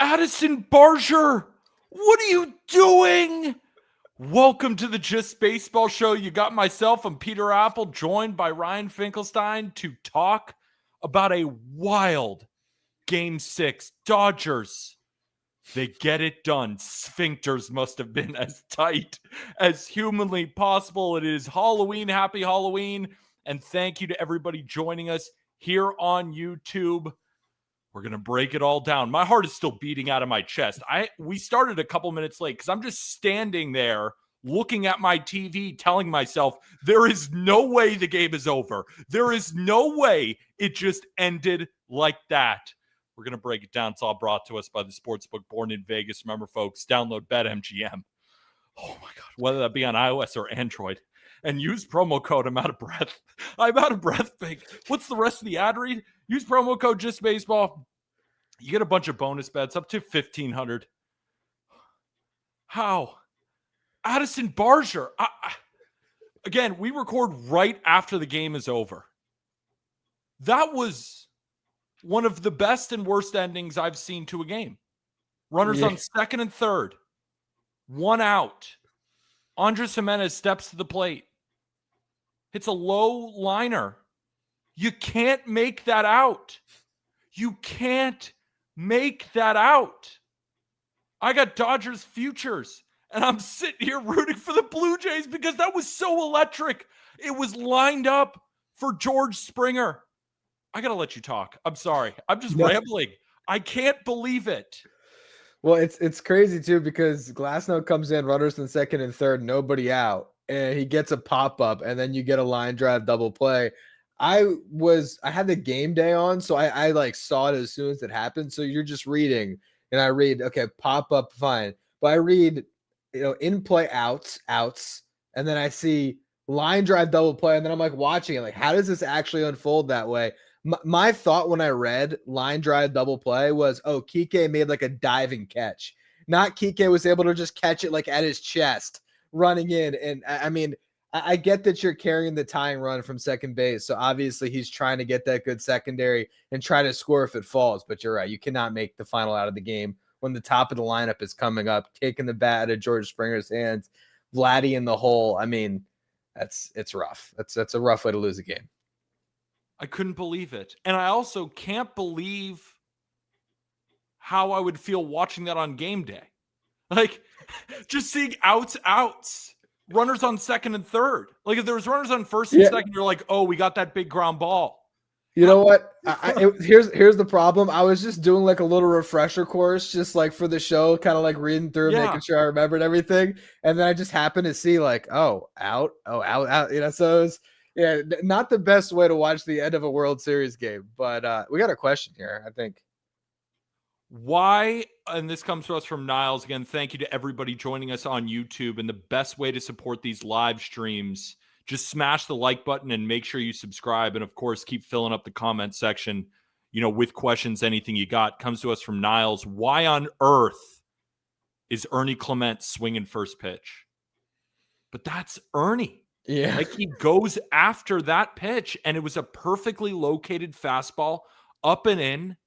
Addison Barger, what are you doing? Welcome to the Just Baseball Show. You got myself and Peter Apple joined by Ryan Finkelstein to talk about a wild Game 6. Dodgers, they get it done. Sphincters must have been as tight as humanly possible. It is Halloween. Happy Halloween. And thank you to everybody joining us here on YouTube. We're going to break it all down. My heart is still beating out of my chest. We started a couple minutes late because I'm just standing there looking at my TV telling myself there is no way the game is over. There is no way it just ended like that. We're going to break it down. It's all brought to us by the Sportsbook Born in Vegas. Remember, folks, download BetMGM. Oh, my God. Whether that be on iOS or Android. And use promo code I'm out of breath. I'm out of breath, Pink. What's the rest of the ad read? Use promo code JustBaseball. You get a bunch of bonus bets up to $1,500. How? Addison Barger. Again, we record right after the game is over. That was one of the best and worst endings I've seen to a game. Runners on second and third. 1 out. Andres Gimenez steps to the plate. Hits a low liner. You can't make that out. You can't make that out. I got Dodgers futures, and I'm sitting here rooting for the Blue Jays because that was so electric. It was lined up for George Springer. I got to let you talk. I'm sorry. I'm just rambling. I can't believe it. Well, it's crazy, too, because Glasnow comes in, runners in second and third, nobody out, and he gets a pop-up, and then you get a line drive double play. I had the game day on, so I like saw it as soon as it happened. So you're just reading, and I read, okay, pop-up, fine. But I read, in play outs, and then I see line drive double play, and then I'm like watching it, like, how does this actually unfold that way? My thought when I read line drive double play was, oh, Kike made like a diving catch. Not Kike was able to just catch it like at his chest running in. And I mean, I get that you're carrying the tying run from second base. So obviously he's trying to get that good secondary and try to score if it falls. But you're right. You cannot make the final out of the game when the top of the lineup is coming up, taking the bat out of George Springer's hands, Vladdy in the hole. I mean, it's rough. That's a rough way to lose a game. I couldn't believe it. And I also can't believe how I would feel watching that on game day. Like, just seeing outs, runners on second and third. Like, if there was runners on first and second, you're like, oh, we got that big ground ball. You know what? Here's the problem. I was just doing like a little refresher course, just like for the show, kind of like reading through, making sure I remembered everything. And then I just happened to see like, out. So it was, not the best way to watch the end of a World Series game, but we got a question here, I think. Why, and this comes to us from Niles. Again, thank you to everybody joining us on YouTube. And the best way to support these live streams, just smash the like button and make sure you subscribe. And of course, keep filling up the comment section, with questions, anything you got. Comes to us from Niles. Why on earth is Ernie Clement swinging first pitch? But that's Ernie. Yeah. Like, he goes after that pitch, and it was a perfectly located fastball up and in.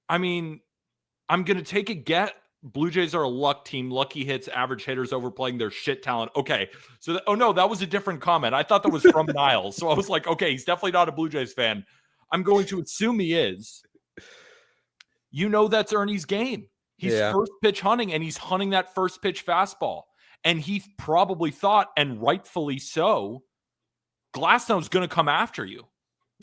I mean, I'm going to take a get. Blue Jays are a luck team. Lucky hits, average hitters overplaying their shit talent. Okay. So, that was a different comment. I thought that was from Niles. So I was like, okay, he's definitely not a Blue Jays fan. I'm going to assume he is. That's Ernie's game. He's first pitch hunting, and he's hunting that first pitch fastball. And he probably thought, and rightfully so, Glasnow's going to come after you.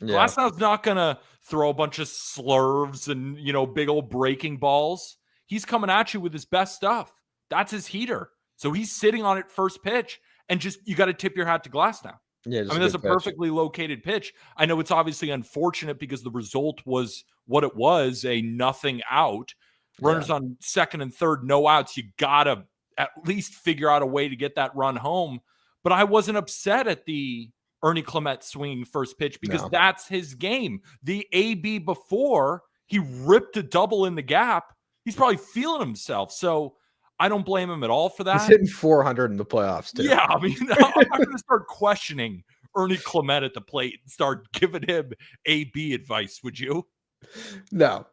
Yeah. Glasnow's not going to throw a bunch of slurves and, big old breaking balls. He's coming at you with his best stuff. That's his heater. So he's sitting on it first pitch, and you got to tip your hat to Glasnow. Yeah, that's a perfectly located pitch. I know it's obviously unfortunate because the result was what it was, a nothing out. Runners on second and third, no outs. You got to at least figure out a way to get that run home. But I wasn't upset at the Ernie Clement swinging first pitch because that's his game. The AB before, he ripped a double in the gap. He's probably feeling himself. So I don't blame him at all for that. He's hitting 400 in the playoffs, too. Yeah, I mean, I'm not going to start questioning Ernie Clement at the plate and start giving him AB advice, would you? No.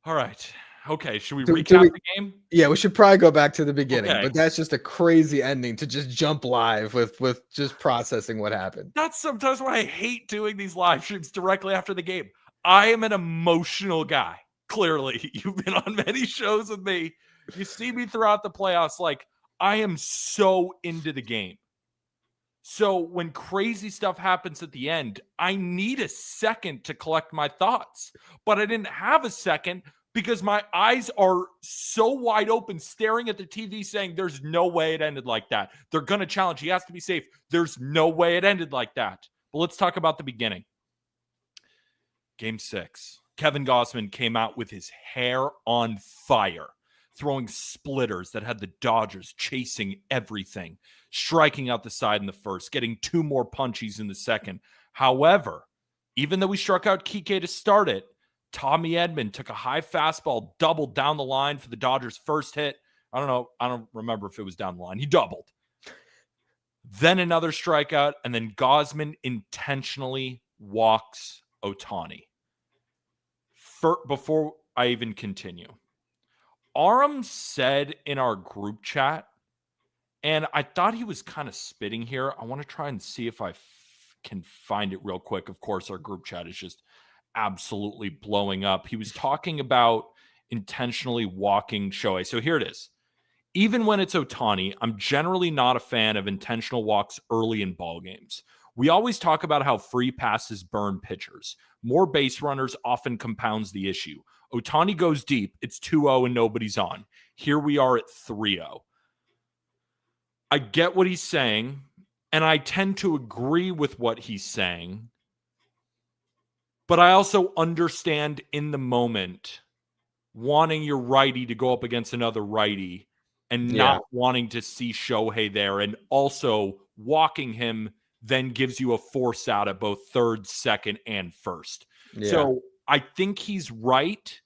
All right. Okay. Should we Do recap we the game? Yeah, we should probably go back to the beginning, Okay. but that's just a crazy ending to just jump live with just processing what happened. That's sometimes why I hate doing these live streams directly after the game. I am an emotional guy. Clearly, you've been on many shows with me. You see me throughout the playoffs. Like, I am so into the game. So when crazy stuff happens at the end, I need a second to collect my thoughts. But I didn't have a second because my eyes are so wide open staring at the TV saying there's no way it ended like that. They're going to challenge. He has to be safe. There's no way it ended like that. But let's talk about the beginning. Game 6. Kevin Gausman came out with his hair on fire, throwing splitters that had the Dodgers chasing everything, striking out the side in the first, getting 2 more punchies in the second. However, even though we struck out Kike to start it, Tommy Edman took a high fastball, doubled down the line for the Dodgers' first hit. I don't know. I don't remember if it was down the line. He doubled. Then another strikeout, and then Gausman intentionally walks Ohtani. Before I even continue, Aram said in our group chat, and I thought he was kind of spitting here. I want to try and see if I can find it real quick. Of course, our group chat is just absolutely blowing up. He was talking about intentionally walking Shohei. So here it is. Even when it's Ohtani, I'm generally not a fan of intentional walks early in ball games. We always talk about how free passes burn pitchers. More base runners often compounds the issue. Ohtani goes deep. It's 2-0 and nobody's on. Here we are at 3-0. I get what he's saying, and I tend to agree with what he's saying. But I also understand in the moment wanting your righty to go up against another righty and not wanting to see Shohei there, and also walking him then gives you a force out at both third, second, and first. Yeah. So I think he's right,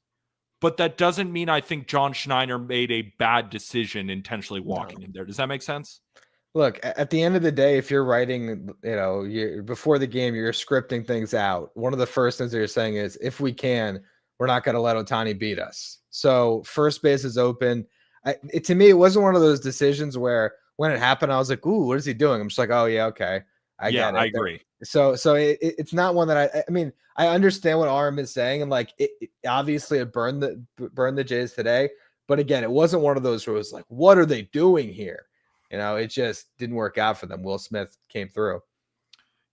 but that doesn't mean I think John Schneider made a bad decision intentionally walking him there. Does that make sense? Look, at the end of the day, if you're writing, before the game, you're scripting things out. One of the first things that you're saying is, if we can, we're not going to let Ohtani beat us. So first base is open. To me, it wasn't one of those decisions where when it happened, I was like, ooh, what is he doing? I'm just like, oh, yeah, okay. I get it. I agree. So it's not one that I mean, I understand what Aram is saying, and like obviously it burned the Jays today, but again, it wasn't one of those where it was like, what are they doing here? It just didn't work out for them. Will Smith came through.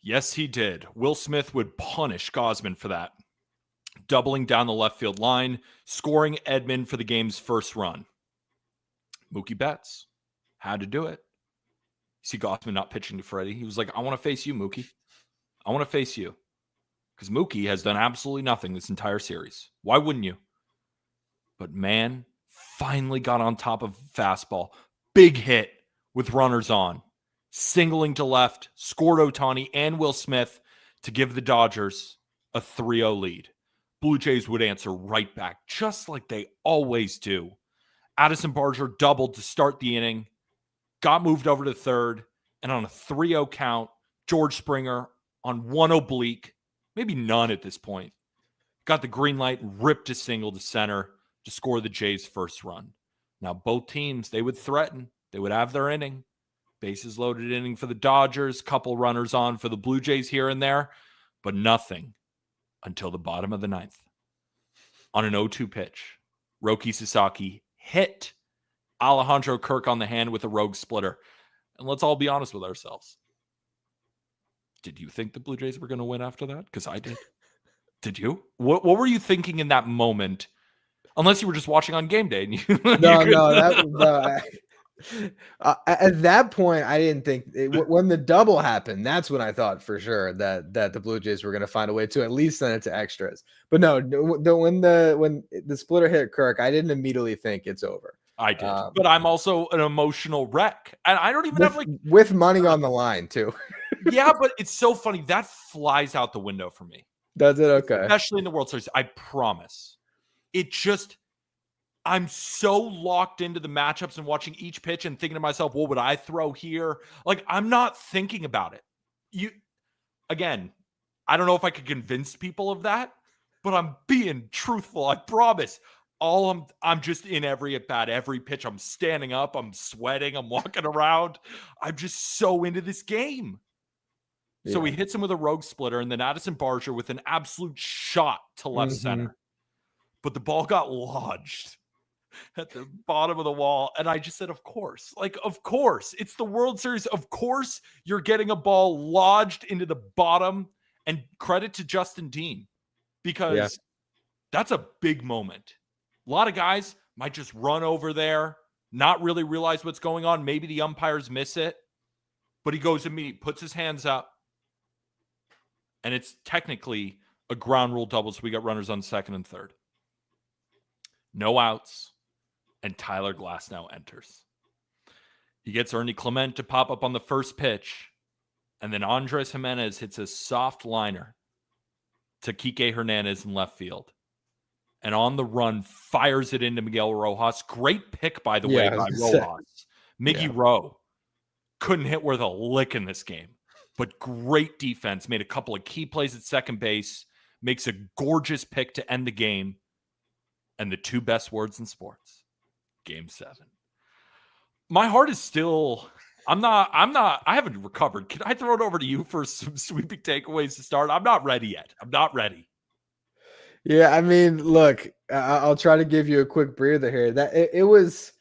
Yes, he did. Will Smith would punish Gausman for that, doubling down the left field line, scoring Edman for the game's first run. Mookie Betts had to do it. See Gausman not pitching to Freddie. He was like, I want to face you, Mookie. I want to face you. Because Mookie has done absolutely nothing this entire series. Why wouldn't you? But man, finally got on top of fastball. Big hit with runners on. Singling to left, scored Ohtani and Will Smith to give the Dodgers a 3-0 lead. Blue Jays would answer right back, just like they always do. Addison Barger doubled to start the inning, got moved over to third, and on a 3-0 count, George Springer on one oblique, maybe none at this point, got the green light and ripped a single to center to score the Jays' first run. Now, both teams, they would threaten. They would have their inning. Bases loaded inning for the Dodgers, couple runners on for the Blue Jays here and there, but nothing until the bottom of the ninth. On an 0-2 pitch, Roki Sasaki hit Alejandro Kirk on the hand with a rogue splitter. And let's all be honest with ourselves. Did you think the Blue Jays were going to win after that? Because I did. Did you? What were you thinking in that moment? Unless you were just watching on game day. And at that point, I didn't think when the double happened. That's when I thought for sure that the Blue Jays were going to find a way to at least send it to extras. But no, when the splitter hit Kirk, I didn't immediately think it's over. I did, but I'm also an emotional wreck, and I don't even have with money on the line too. Yeah, but it's so funny that flies out the window for me. Does it? Okay, especially in the World Series. I promise. It just. I'm so locked into the matchups and watching each pitch and thinking to myself, what would I throw here? Like, I'm not thinking about it. Again, I don't know if I could convince people of that, but I'm being truthful. I promise. I'm just in every at bat, every pitch. I'm standing up, I'm sweating, I'm walking around. I'm just so into this game. So he hits him with a rogue splitter, and then Addison Barger with an absolute shot to left center. But the ball got lodged at the bottom of the wall. And I just said, of course. Like, of course. It's the World Series. Of course you're getting a ball lodged into the bottom. And credit to Justin Dean, because that's a big moment. A lot of guys might just run over there, not really realize what's going on. Maybe the umpires miss it. But he goes immediately, puts his hands up. And it's technically a ground rule double, so we got runners on second and third. No outs, and Tyler Glasnow enters. He gets Ernie Clement to pop up on the first pitch, and then Andres Jimenez hits a soft liner to Kike Hernandez in left field. And on the run, fires it into Miguel Rojas. Great pick, by the way, by Rojas. Miggy Rowe couldn't hit worth a lick in this game. But great defense, made a couple of key plays at second base, makes a gorgeous pick to end the game. And the two best words in sports, Game 7. My heart is still, I haven't recovered. Can I throw it over to you for some sweeping takeaways to start? I'm not ready yet. I'm not ready. Yeah, I mean, look, I'll try to give you a quick breather here. That it was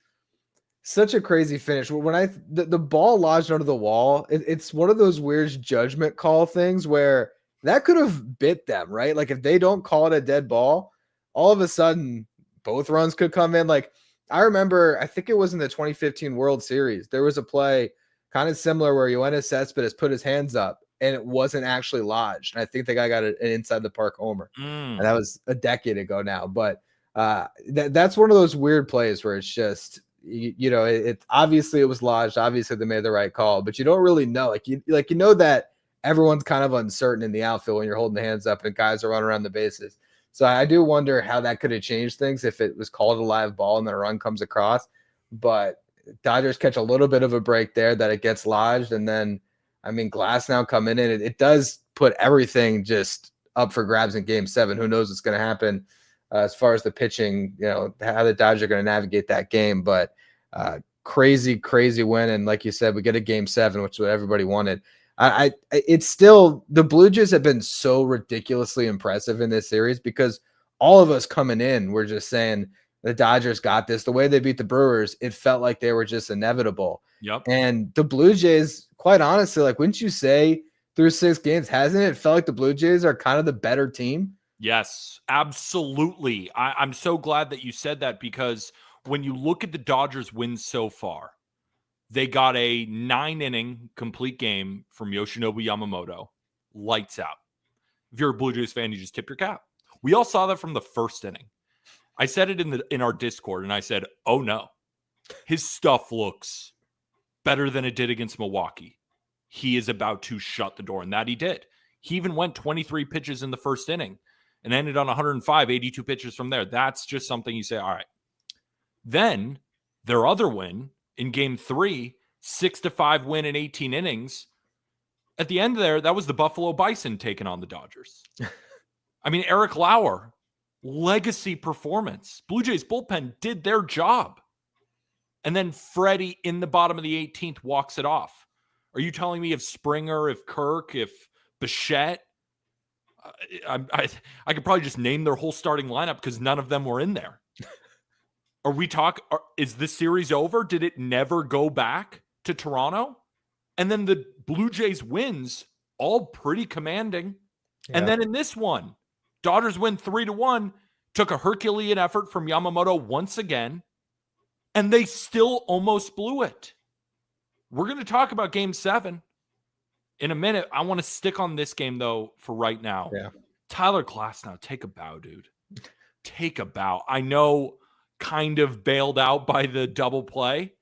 such a crazy finish. When the ball lodged under the wall, it's one of those weird judgment call things where that could have bit them, right? Like if they don't call it a dead ball, all of a sudden both runs could come in. Like I remember, I think it was in the 2015 World Series, there was a play kind of similar where Yoenis Cespedes put his hands up and it wasn't actually lodged. And I think the guy got an inside the park homer. And that was a decade ago now. But that's one of those weird plays where it's just, you know, it obviously it was lodged. Obviously they made the right call, but you don't really know. You know that everyone's kind of uncertain in the outfield when you're holding the hands up and guys are running around the bases. So I do wonder how that could have changed things if it was called a live ball and then a run comes across. But Dodgers catch a little bit of a break there that it gets lodged. And then, I mean, Glasnow coming in, it does put everything just up for grabs in Game 7. Who knows what's going to happen as far as the pitching, you know, how the Dodgers are going to navigate that game. But crazy win. And like you said, we get a Game 7, which is what everybody wanted. It's still, the Blue Jays have been so ridiculously impressive in this series because all of us coming in, we're just saying the Dodgers got this. The way they beat the Brewers, it felt like they were just inevitable. Yep. And the Blue Jays, quite honestly, like, wouldn't you say through 6 games, hasn't it felt like the Blue Jays are kind of the better team? Yes, absolutely. I'm so glad that you said that, because when you look at the Dodgers wins so far, they got a 9-inning complete game from Yoshinobu Yamamoto. Lights out. If you're a Blue Jays fan, you just tip your cap. We all saw that from the first inning. I said it in our Discord, and I said, oh no, his stuff looks better than it did against Milwaukee. He is about to shut the door, and that he did. He even went 23 pitches in the first inning and ended on 105, 82 pitches from there. That's just something you say, all right. Then their other win in Game 3, 6-5 win in 18 innings. At the end there, that was the Buffalo Bison taking on the Dodgers. I mean, Eric Lauer, legacy performance. Blue Jays bullpen did their job. And then Freddie in the bottom of the 18th walks it off. Are you telling me if Springer, if Kirk, if Bichette, I could probably just name their whole starting lineup because none of them were in there. Is this series over? Did it never go back to Toronto? And then the Blue Jays wins, all pretty commanding. Yeah. And then in this one, Dodgers win 3-1, took a Herculean effort from Yamamoto once again, and they still almost blew it. We're going to talk about Game 7 in a minute. I want to stick on this game, though, for right now. Yeah. Tyler Glasnow, take a bow, dude. Take a bow. I know, kind of bailed out by the double play,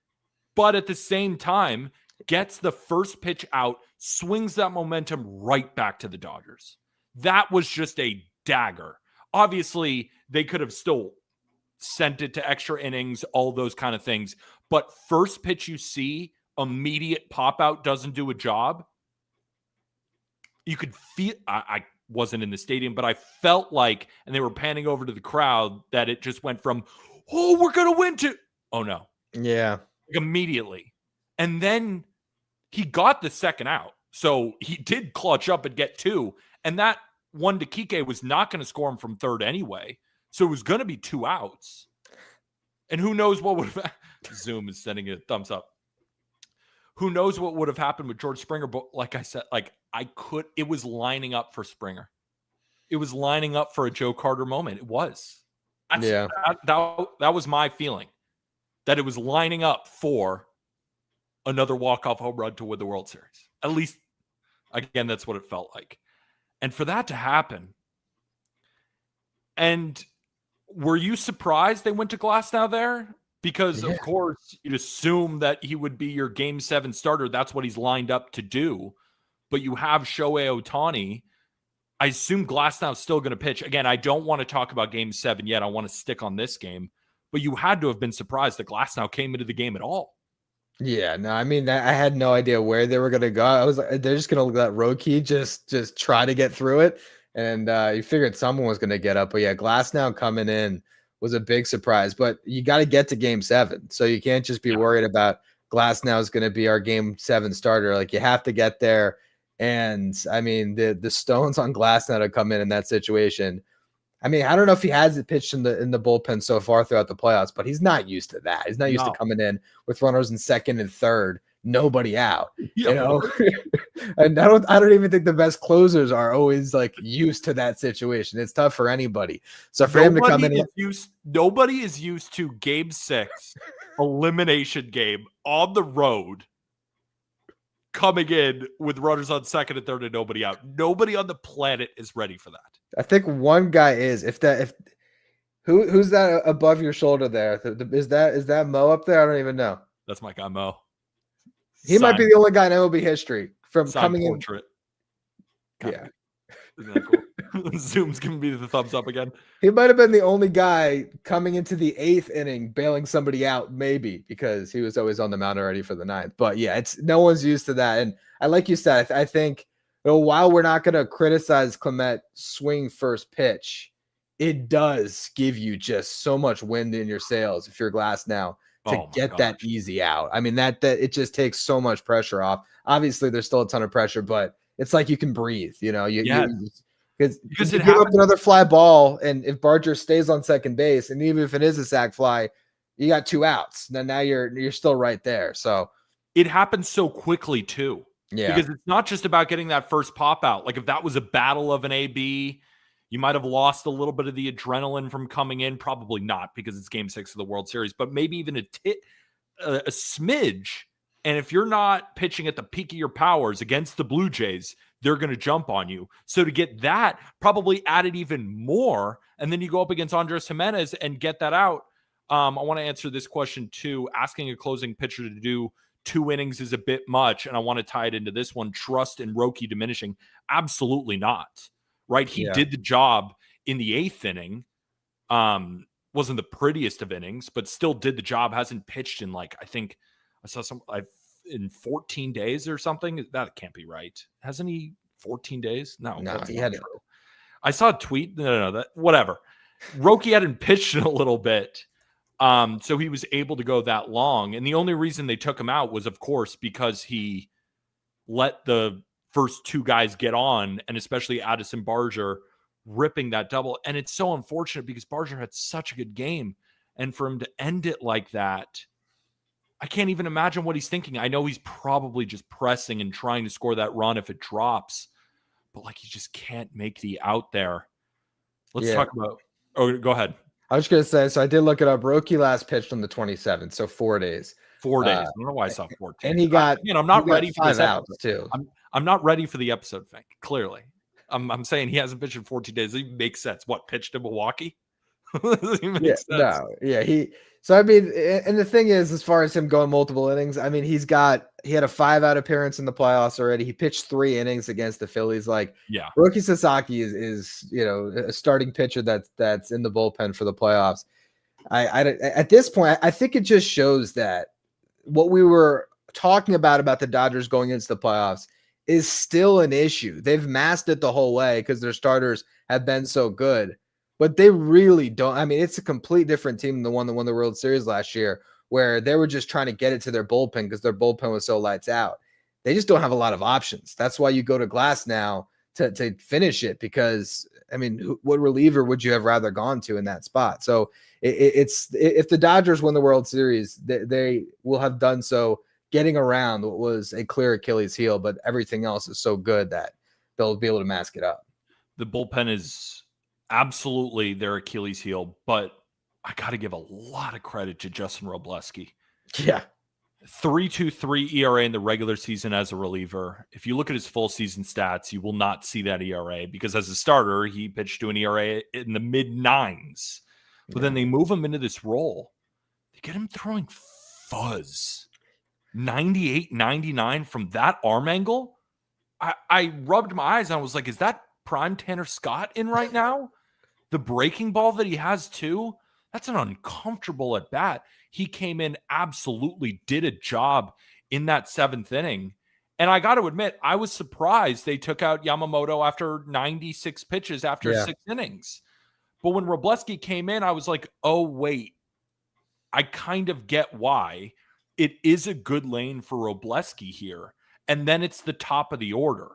but at the same time, gets the first pitch out, swings that momentum right back to the Dodgers. That was just a dagger. Obviously, they could have still sent it to extra innings, all those kind of things. But first pitch you see, immediate pop out doesn't do a job. You could feel, wasn't in the stadium, but I felt like, and they were panning over to the crowd, that it just went from, oh, we're going to win to, oh no. Yeah. Like immediately. And then he got the second out. So he did clutch up and get 2. And that one to Kike was not going to score him from third anyway. So it was going to be 2 outs. And who knows what would have, Zoom is sending a thumbs up. Who knows what would have happened with George Springer. But like I said, it was lining up for Springer. It was lining up for a Joe Carter moment. It was. That was my feeling. That it was lining up for another walk-off home run to win the World Series. At least, again, that's what it felt like. And for that to happen, and were you surprised they went to Glasnow there? Because, of course, you'd assume that he would be your Game 7 starter. That's what he's lined up to do. But you have Shohei Ohtani. I assume Glasnow's still going to pitch. Again, I don't want to talk about Game 7 yet. I want to stick on this game. But you had to have been surprised that Glasnow came into the game at all. Yeah, no, I mean, I had no idea where they were going to go. I was like, they're just going to let Roki just try to get through it. And you figured someone was going to get up. But yeah, Glasnow coming in was a big surprise. But you got to get to Game 7. So you can't just be worried about Glasnow is going to be our Game 7 starter. Like, you have to get there. And, I mean, the stones on Glasnow to come in that situation. I mean, I don't know if he has pitched in the bullpen so far throughout the playoffs, but he's not used to that. He's not used to coming in with runners in second and third, nobody out. You know, and I don't even think the best closers are always like used to that situation. It's tough for anybody. So for him to come in, nobody is used to Game 6 elimination game on the road, coming in with runners on second and third and nobody out. Nobody on the planet is ready for that. I think one guy is. Who's that above your shoulder there? Is that Mo up there? I don't even know. That's my guy Mo. He might be the only guy in MLB history from coming portrait. in. Yeah. Isn't that cool? Zoom's giving me the thumbs up again. He might have been the only guy coming into the 8th inning, bailing somebody out, maybe, because he was always on the mound already for the 9th. But yeah, it's no one's used to that. And I like you said, I think, while we're not going to criticize Clement swing first pitch, it does give you just so much wind in your sails if you're Glasnow to get that easy out. I mean, that it just takes so much pressure off. Obviously, there's still a ton of pressure, but it's like you can breathe. You know, because you give up another fly ball, and if Barger stays on second base, and even if it is a sac fly, you got 2 outs. Now you're still right there. So it happens so quickly too. Yeah, because it's not just about getting that first pop out. Like if that was a battle of an AB, you might have lost a little bit of the adrenaline from coming in. Probably not, because it's Game 6 of the World Series, but maybe even a smidge. And if you're not pitching at the peak of your powers against the Blue Jays, they're going to jump on you. So to get that probably added even more. And then you go up against Andres Jimenez and get that out. I want to answer this question too. Asking a closing pitcher to do 2 innings is a bit much, and I want to tie it into this one. Trust in Roki diminishing? Absolutely not. Right? He did the job in the 8th inning. Wasn't the prettiest of innings, but still did the job. Hasn't pitched in I think I saw in 14 days or something. That can't be right. Hasn't he 14 days? No, he had true. I saw a tweet. No, that whatever. Roki hadn't pitched in a little bit. So he was able to go that long. And the only reason they took him out was, of course, because he let the first 2 guys get on, and especially Addison Barger ripping that double. And it's so unfortunate because Barger had such a good game. And for him to end it like that, I can't even imagine what he's thinking. I know he's probably just pressing and trying to score that run if it drops, but he just can't make the out there. Let's talk about, go ahead. I was going to say, so I did look it up. Roki last pitched on the 27th, so 4 days. 4 days. I don't know why I saw 14. And he got, I'm not ready for 5 outs too. I'm not ready for the episode, Fink. Clearly, I'm saying he hasn't pitched in 14 days. It makes sense. What, pitched in Milwaukee? Sense. So I mean, and the thing is, as far as him going multiple innings, I mean, he had a 5-out appearance in the playoffs already. He pitched 3 innings against the Phillies. Roki Sasaki is a starting pitcher that's in the bullpen for the playoffs. I at this point, I think it just shows that what we were talking about the Dodgers going into the playoffs is still an issue. They've masked it the whole way because their starters have been so good, but they really don't. I mean, it's a complete different team than the one that won the World Series last year, where they were just trying to get it to their bullpen because their bullpen was so lights out. They just don't have a lot of options. That's why you go to Glass now to finish it, because I mean, what reliever would you have rather gone to in that spot? So it's if the Dodgers win the World Series, they will have done so getting around what was a clear Achilles heel, but everything else is so good that they'll be able to mask it up. The bullpen is absolutely their Achilles heel, but I got to give a lot of credit to Justin Robleski. Yeah. 3.23 ERA in the regular season as a reliever. If you look at his full season stats, you will not see that ERA, because as a starter, he pitched to an ERA in the mid-9s. But then they move him into this role. They get him throwing fuzz. 98, 99 from that arm angle. I rubbed my eyes and I was like, is that prime Tanner Scott in right now? The breaking ball that he has too, that's an uncomfortable at bat. He came in, absolutely did a job in that 7th inning. And I got to admit, I was surprised they took out Yamamoto after 96 pitches after 6 innings. But when Robleski came in, I was like, oh, wait, I kind of get why. It is a good lane for Robleski here. And then it's the top of the order.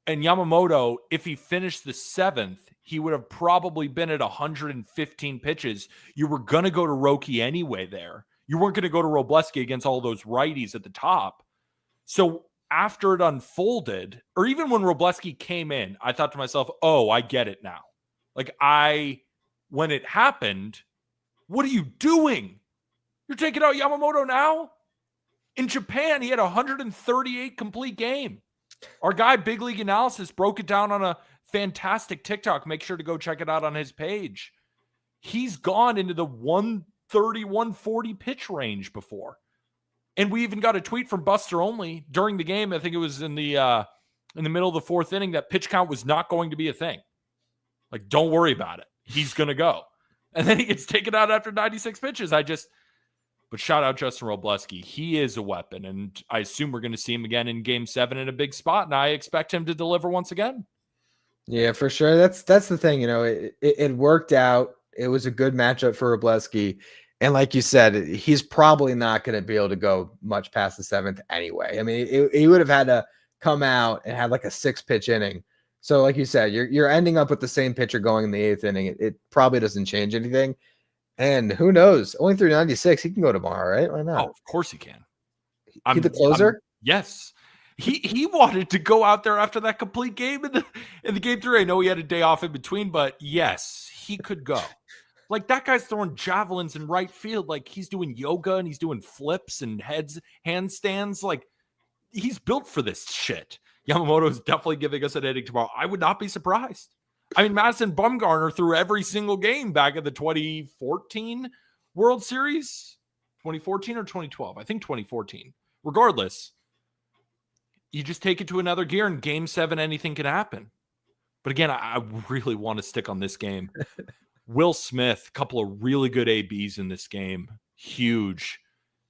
And Yamamoto, if he finished the 7th, he would have probably been at 115 pitches. You were going to go to Roki anyway there. You weren't going to go to Robleski against all those righties at the top. So after it unfolded, or even when Robleski came in, I thought to myself, oh, I get it now. Like when it happened, what are you doing? You're taking out Yamamoto now? In Japan, he had a 138 complete game. Our guy, Big League Analysis, broke it down on a fantastic TikTok. Make sure to go check it out on his page. He's gone into the 130, 140 pitch range before. And we even got a tweet from Buster Only during the game. I think it was in the middle of the 4th inning, that pitch count was not going to be a thing. Like, don't worry about it. He's going to go. And then he gets taken out after 96 pitches. But shout out Justin Robleski. He is a weapon, and I assume we're going to see him again in Game 7 in a big spot, and I expect him to deliver once again. Yeah, for sure. That's the thing. You know, it worked out. It was a good matchup for Robleski. And like you said, he's probably not going to be able to go much past the 7th anyway. I mean, he would have had to come out and have like a 6-pitch inning. So like you said, you're ending up with the same pitcher going in the 8th inning. It probably doesn't change anything. And who knows? Only through 96, he can go tomorrow, right? Why not? Oh, of course he can. He the closer? Yes. He wanted to go out there after that complete game in the Game 3. I know he had a day off in between, but yes, he could go. Like, that guy's throwing javelins in right field. Like, he's doing yoga and he's doing flips and handstands. Like, he's built for this shit. Yamamoto is definitely giving us an inning tomorrow. I would not be surprised. I mean, Madison Bumgarner threw every single game back in the 2014 World Series. 2014 or 2012? I think 2014. Regardless, you just take it to another gear. In Game 7, anything can happen. But again, I really want to stick on this game. Will Smith, a couple of really good ABs in this game. Huge.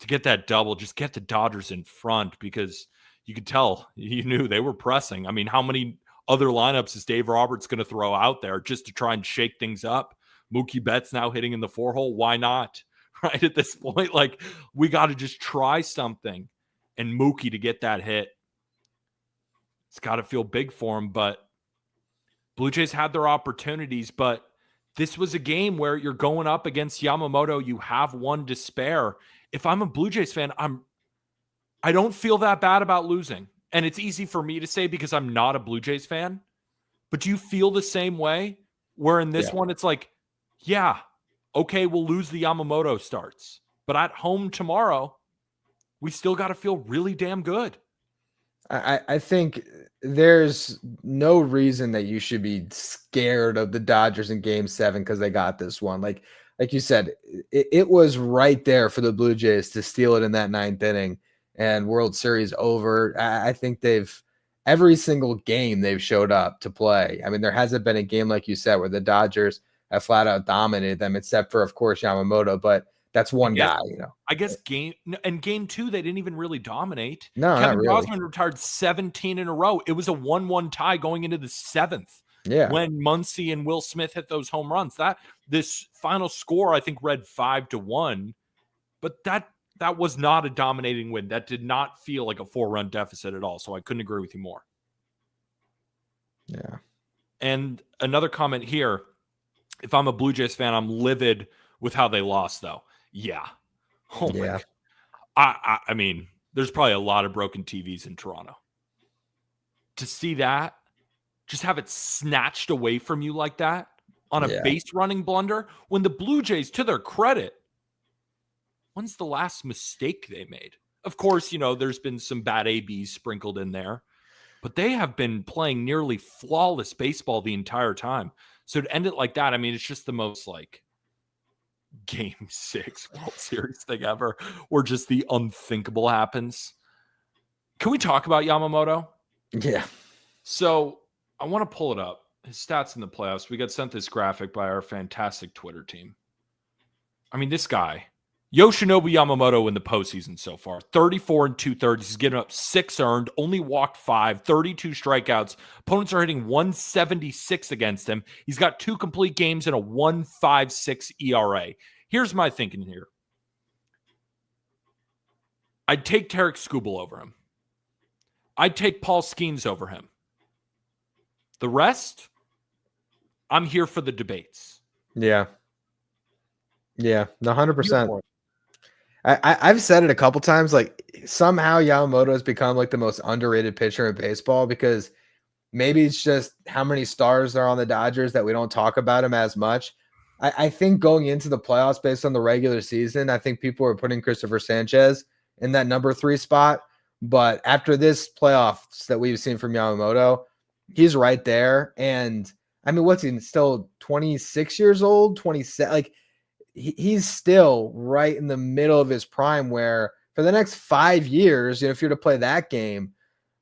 To get that double, just get the Dodgers in front, because you could tell, you knew they were pressing. I mean, how many other lineups is Dave Roberts going to throw out there just to try and shake things up? Mookie Betts now hitting in the 4-hole. Why not? Right at this point, like, we got to just try something. And Mookie to get that hit, it's got to feel big for him. But Blue Jays had their opportunities, but this was a game where you're going up against Yamamoto. You have one to spare. If I'm a Blue Jays fan, I don't feel that bad about losing. And it's easy for me to say because I'm not a Blue Jays fan. But do you feel the same way? Where in this one, it's like, yeah, okay, we'll lose the Yamamoto starts. But at home tomorrow, we still got to feel really damn good. I think there's no reason that you should be scared of the Dodgers in Game 7 because they got this one. Like you said, it was right there for the Blue Jays to steal it in that 9th inning and World Series over. I think every single game they've showed up to play. I mean, there hasn't been a game, like you said, where the Dodgers have flat out dominated them, except for, of course, Yamamoto. But that's one guy, you know. I guess game 2, they didn't even really dominate. No, Kevin not really. Gausman retired 17 in a row. It was a 1-1 tie going into the 7th. Yeah. When Muncy and Will Smith hit those home runs. This final score, I think, read 5-1, but that was not a dominating win. That did not feel like a 4-run deficit at all. So I couldn't agree with you more. Yeah. And another comment here. If I'm a Blue Jays fan, I'm livid with how they lost, though. Yeah. Oh my God. I mean, there's probably a lot of broken TVs in Toronto. To see that, just have it snatched away from you like that on a base running blunder, when the Blue Jays, to their credit, when's the last mistake they made? Of course, you know, there's been some bad ABs sprinkled in there, but they have been playing nearly flawless baseball the entire time. So to end it like that, I mean, it's just the most like Game 6 World Series thing ever, where just the unthinkable happens. Can we talk about Yamamoto? Yeah. So I want to pull it up. His stats in the playoffs. We got sent this graphic by our fantastic Twitter team. I mean, this guy, Yoshinobu Yamamoto in the postseason so far, 34 and 2/3. He's given up 6 earned, only walked 5, 32 strikeouts. Opponents are hitting 176 against him. He's got 2 complete games and a 1.56 ERA. Here's my thinking here. I'd take Tarek Skubal over him. I'd take Paul Skeens over him. The rest, I'm here for the debates. Yeah. Yeah, 100%. I've said it a couple times, like somehow Yamamoto has become like the most underrated pitcher in baseball, because maybe it's just how many stars are on the Dodgers that we don't talk about him as much. I think going into the playoffs based on the regular season, I think people were putting Christopher Sanchez in that number 3 spot. But after this playoffs that we've seen from Yamamoto, he's right there. And I mean, what's he still 26 years old, 27? Like, he's still right in the middle of his prime, where for the next 5 years, you know, if you're to play that game,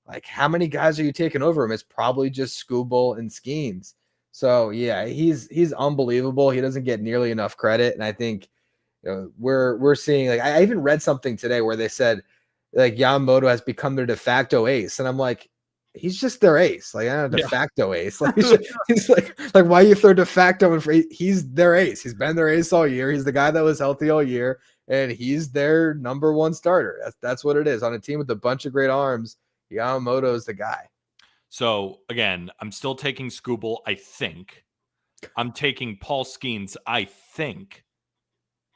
like how many guys are you taking over him? It's probably just Skubal and Skeens. So yeah, he's unbelievable. He doesn't get nearly enough credit. And I think, you know, we're seeing, like, I even read something today where they said like Yamamoto has become their de facto ace. And I'm like, he's just their ace. Like, I don't know, de facto ace. Like, he's like why you throw de facto in? He's their ace. He's been their ace all year. He's the guy that was healthy all year, and he's their number 1 starter. That's what it is. On a team with a bunch of great arms, Yamamoto is the guy. So again, I'm still taking Skubal, I think. I'm taking Paul Skeens, I think.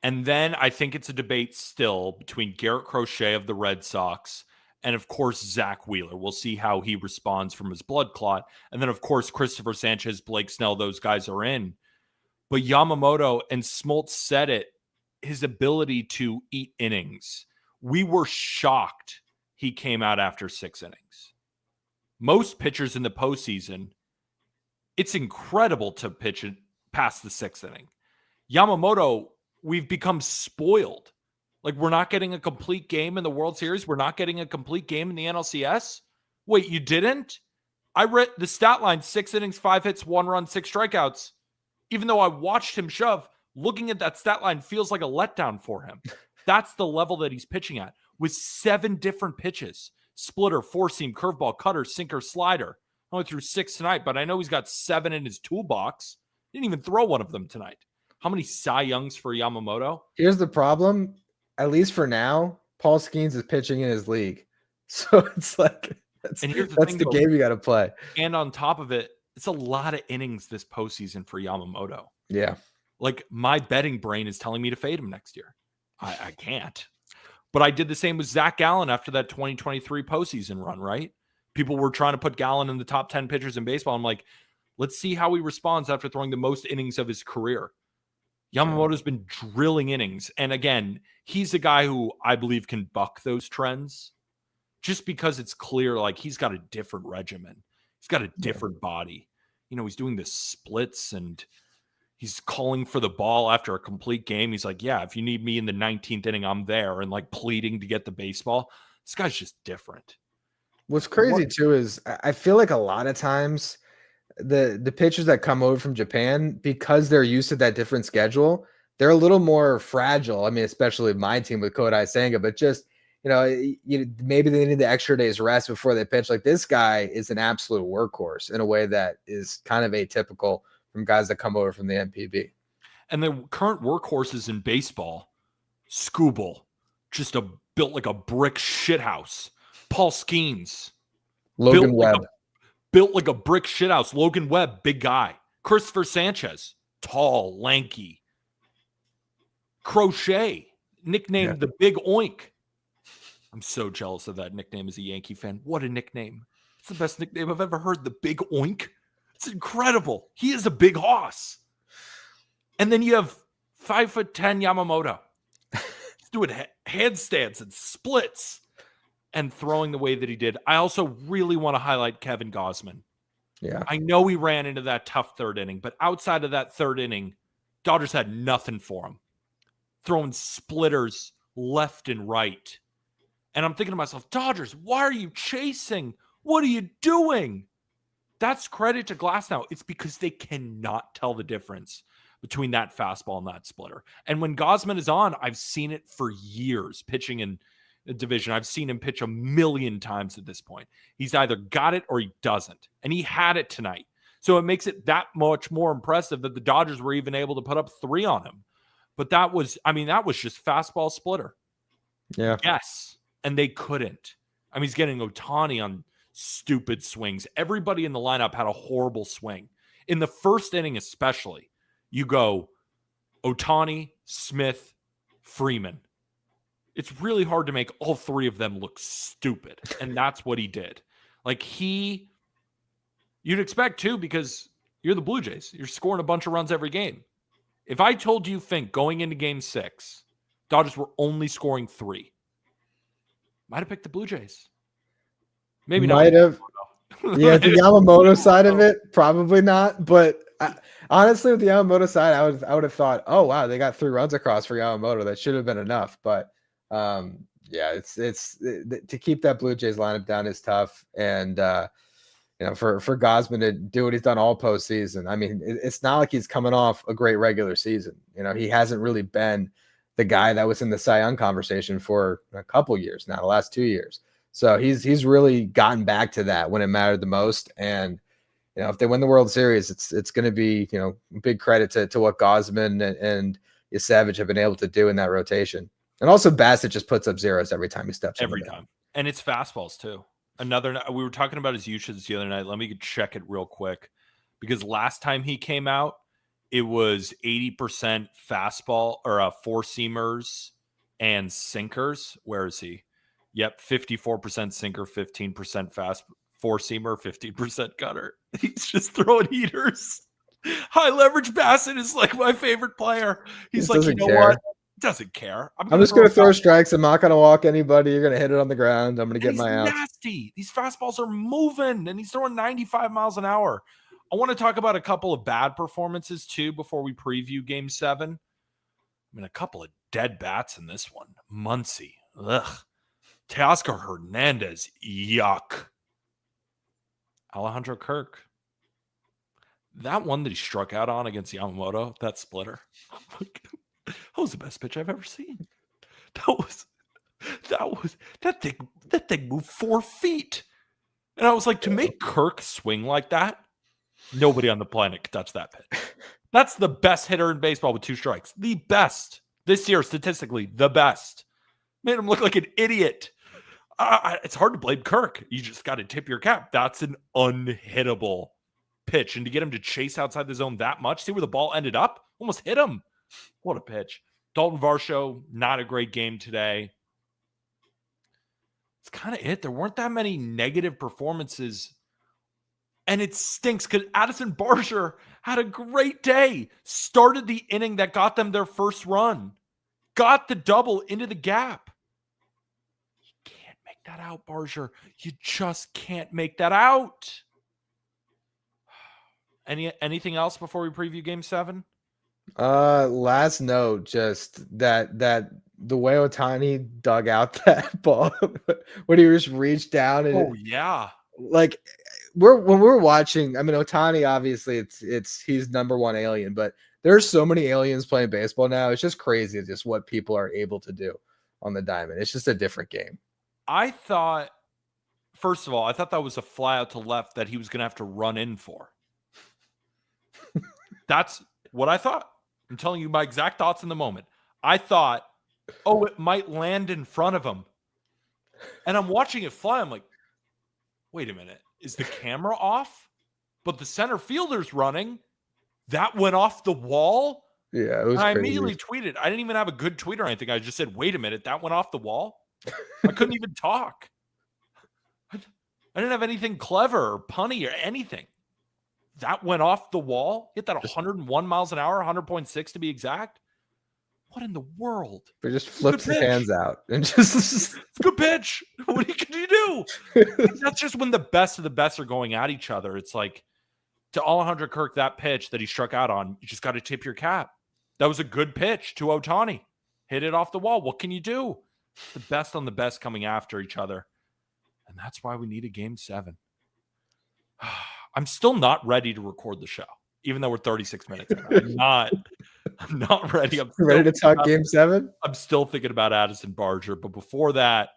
And then I think it's a debate still between Garrett Crochet of the Red Sox and, of course, Zach Wheeler. We'll see how he responds from his blood clot. And then, of course, Christopher Sanchez, Blake Snell, those guys are in. But Yamamoto, and Smoltz said it, his ability to eat innings. We were shocked he came out after 6 innings. Most pitchers in the postseason, it's incredible to pitch it past the 6th inning. Yamamoto, we've become spoiled. Like, we're not getting a complete game in the World Series. We're not getting a complete game in the NLCS. Wait, you didn't? I read the stat line: 6 innings, 5 hits, 1 run, 6 strikeouts. Even though I watched him shove, looking at that stat line feels like a letdown for him. That's the level that he's pitching at, with 7 different pitches: splitter, 4-seam, curveball, cutter, sinker, slider. I only threw 6 tonight, but I know he's got 7 in his toolbox. Didn't even throw one of them tonight. How many Cy Youngs for Yamamoto? Here's the problem. At least for now, Paul Skeens is pitching in his league. So it's like, that's the game you got to play. And on top of it, it's a lot of innings this postseason for Yamamoto. Yeah. Like, my betting brain is telling me to fade him next year. I can't. But I did the same with Zach Gallen after that 2023 postseason run, right? People were trying to put Gallen in the top 10 pitchers in baseball. I'm like, let's see how he responds after throwing the most innings of his career. Yamamoto's been drilling innings. And again, he's a guy who I believe can buck those trends, just because it's clear, like, he's got a different regimen. He's got a different body. You know, he's doing the splits and he's calling for the ball after a complete game. He's like, yeah, if you need me in the 19th inning, I'm there, and like pleading to get the baseball. This guy's just different. What's crazy too is I feel like a lot of times the pitchers that come over from Japan, because they're used to that different schedule, they're a little more fragile. I mean, especially my team with Kodai Senga, but just, maybe they need the extra day's rest before they pitch. Like, this guy is an absolute workhorse in a way that is kind of atypical from guys that come over from the NPB. And the current workhorses in baseball, Skubal, just built like a brick shithouse. Paul Skeens, Logan Webb. Built like a brick shithouse. Logan Webb, big guy. Christopher Sanchez, tall, lanky. Crochet, nicknamed the Big Oink. I'm so jealous of that nickname as a Yankee fan. What a nickname. It's the best nickname I've ever heard, the Big Oink. It's incredible. He is a big hoss. And then you have 5'10" Yamamoto. He's doing handstands and splits and throwing the way that he did. I also really want to highlight Kevin Gausman. Yeah. I know he ran into that tough third inning, but outside of that third inning, Dodgers had nothing for him. Throwing splitters left and right. And I'm thinking to myself, Dodgers, why are you chasing? What are you doing? That's credit to Glasnow. It's because they cannot tell the difference between that fastball and that splitter. And when Gausman is on, I've seen it for years pitching in the division. I've seen him pitch a million times at this point. He's either got it or he doesn't. And he had it tonight. So it makes it that much more impressive that the Dodgers were even able to put up 3 on him. But that was just fastball splitter. Yeah. Yes. And they couldn't. I mean, he's getting Ohtani on stupid swings. Everybody in the lineup had a horrible swing. In the first inning especially, you go Ohtani, Smith, Freeman. It's really hard to make all 3 of them look stupid. And that's what he did. Like, you'd expect too, because you're the Blue Jays. You're scoring a bunch of runs every game. If I told you, Fink, going into game 6, Dodgers were only scoring 3, might have picked the Blue Jays. Maybe not. Might have. Yeah, the Yamamoto side of it, probably not. But honestly, with the Yamamoto side, I would have thought, oh wow, they got 3 runs across for Yamamoto. That should have been enough. But yeah, it's to keep that Blue Jays lineup down is tough. And for Gausman to do what he's done all postseason, I mean, it's not like he's coming off a great regular season. He hasn't really been the guy that was in the Cy Young conversation for a couple years now, the last 2 years. So he's really gotten back to that when it mattered the most. And if they win the World Series, it's going to be big credit to what Gausman and Savage have been able to do in that rotation. And also Bassett just puts up zeros every time he steps every time, and it's fastballs too. We were talking about his usage the other night. Let me check it real quick, because last time he came out, it was 80% fastball or 4-seamers and sinkers. Where is he? Yep, 54% sinker, 15% fast 4-seamer, 15% cutter. He's just throwing heaters. High leverage Bassett is like my favorite player. He's like, what? Doesn't care. I'm just going to throw strikes. I'm not going to walk anybody. You're going to hit it on the ground. I'm going to get my out. Nasty. These fastballs are moving, and he's throwing 95 miles an hour. I want to talk about a couple of bad performances too before we preview Game 7. I mean, a couple of dead bats in this one. Muncy, ugh. Teoscar Hernandez, yuck. Alejandro Kirk. That one that he struck out on against Yamamoto, that splitter. That was the best pitch I've ever seen. That thing moved 4 feet. And I was like, to make Kirk swing like that, nobody on the planet could touch that pitch. That's the best hitter in baseball with 2 strikes. The best. This year, statistically, the best. Made him look like an idiot. It's hard to blame Kirk. You just got to tip your cap. That's an unhittable pitch. And to get him to chase outside the zone that much, see where the ball ended up? Almost hit him. What a pitch. Dalton Varsho, not a great game today. It's kind of it. There weren't that many negative performances. And it stinks because Addison Barger had a great day. Started the inning that got them their first run. Got the double into the gap. You can't make that out, Barger. You just can't make that out. Anything else before we preview Game 7? Last note, just that the way Ohtani dug out that ball when he just reached down and when we're watching, I mean, Ohtani, obviously he's number 1 alien, but There's so many aliens playing baseball now. It's just crazy just what people are able to do on the diamond. It's just a different game. I thought, first of all, I thought that was a fly out to left that he was going to have to run in for. That's what I thought. I'm telling you my exact thoughts in the moment. I thought, oh, it might land in front of him. And I'm watching it fly. I'm like, wait a minute. Is the camera off? But the center fielder's running. That went off the wall. Yeah, it was I crazy. immediately tweeted. I didn't even have a good tweet or anything. I just said, wait a minute. That went off the wall. I couldn't even talk. I didn't have anything clever or punny or anything. That went off the wall. Hit that 101 miles an hour, 100.6 to be exact. What in the world? But just flips his hands out and just it's a good pitch. What can you do? That's just when the best of the best are going at each other. It's like to Alejandro Kirk, that pitch that he struck out on, you just got to tip your cap. That was a good pitch to Ohtani. Hit it off the wall. What can you do? It's the best on the best coming after each other. And that's why we need a game 7. I'm still not ready to record the show, even though we're 36 minutes in. I'm not ready. I'm ready to talk game 7. I'm still thinking about Addison Barger. But before that,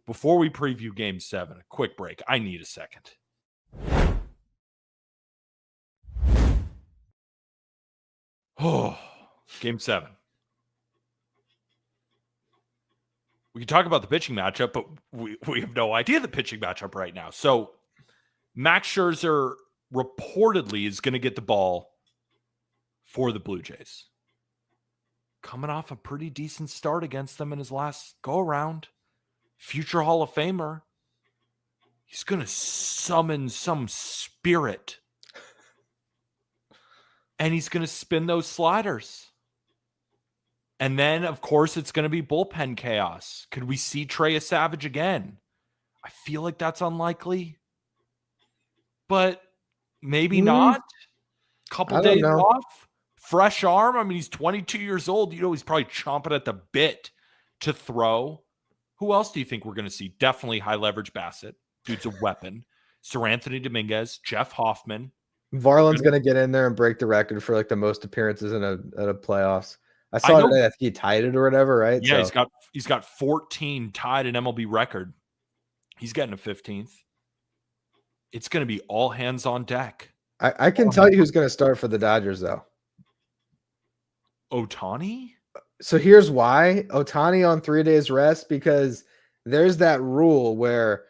before we preview game 7, a quick break. I need a second. Oh, game 7. We can talk about the pitching matchup, but we have no idea the pitching matchup right now. So Max Scherzer reportedly is going to get the ball for the Blue Jays. Coming off a pretty decent start against them in his last go-around. Future Hall of Famer. He's going to summon some spirit. And he's going to spin those sliders. And then, of course, it's going to be bullpen chaos. Could we see Trey Savage again? I feel like that's unlikely. But maybe not. Couple days off. Fresh arm. I mean, he's 22 years old. You know, he's probably chomping at the bit to throw. Who else do you think we're going to see? Definitely high leverage Bassett. Dude's a weapon. Sir Anthony Dominguez, Jeff Hoffman. Varland's going to get in there and break the record for like the most appearances in a playoffs. I saw today, I think he tied it or whatever, right? Yeah, so he's got 14 tied an MLB record. He's getting a 15th. It's going to be all hands on deck. I can tell you who's going to start for the Dodgers, though. Ohtani? So here's why. Ohtani on 3 days rest, because there's that rule where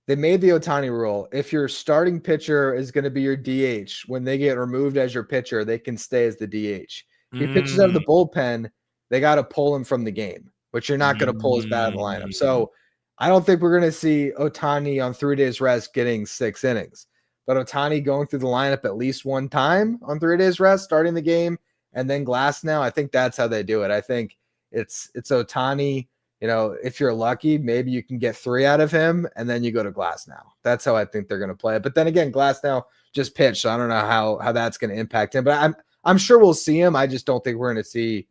they made the Ohtani rule. If your starting pitcher is going to be your DH, when they get removed as your pitcher, they can stay as the DH. If he pitches out of the bullpen, they got to pull him from the game, which you're not going to pull his bat out of the lineup. So I don't think we're going to see Ohtani on 3 days rest getting 6 innings. But Ohtani going through the lineup at least one time on 3 days rest, starting the game, and then Glasnow, I think that's how they do it. I think it's Ohtani. You know, if you're lucky, maybe you can get 3 out of him, and then you go to Glasnow. That's how I think they're going to play it. But then again, Glasnow just pitched, so I don't know how that's going to impact him. But I'm sure we'll see him. I just don't think we're going to see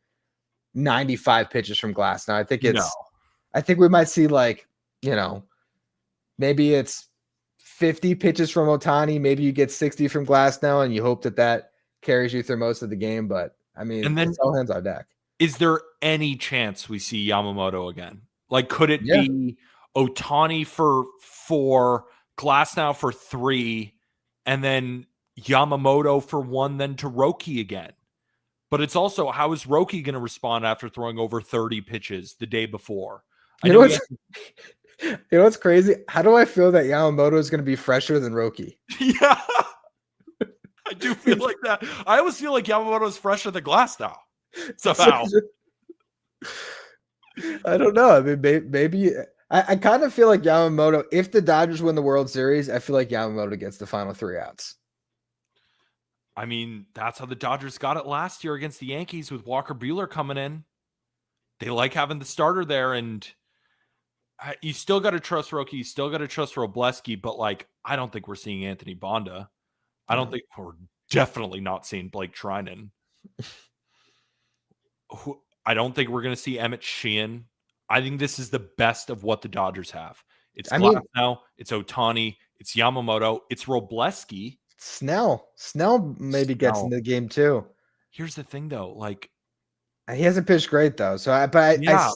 95 pitches from Glasnow. I think we might see maybe it's 50 pitches from Ohtani. Maybe you get 60 from Glasnow, and you hope that carries you through most of the game. But I mean, and then it's all hands on deck. Is there any chance we see Yamamoto again? Like, could it be Ohtani for 4, Glasnow for 3, and then Yamamoto for 1, then to Roki again? But it's also, how is Roki going to respond after throwing over 30 pitches the day before? You know what's crazy? How do I feel that Yamamoto is going to be fresher than Roki? Yeah, I do feel like that. I always feel like Yamamoto is fresher than Glasnow somehow. I don't know. I mean, maybe I kind of feel like Yamamoto, if the Dodgers win the World Series, I feel like Yamamoto gets the final 3 outs. I mean, that's how the Dodgers got it last year against the Yankees with Walker Buehler coming in. They like having the starter there, and you still got to trust Roki. You still got to trust Robleski, but I don't think we're seeing Anthony Bonda. I don't think we're definitely not seeing Blake Trinan. I don't think we're going to see Emmett Sheehan. I think this is the best of what the Dodgers have. It's Glasnow, it's Ohtani, it's Yamamoto, it's Robleski. Snell maybe gets into the game too. Here's the thing, though. Like, he hasn't pitched great though. So, yeah.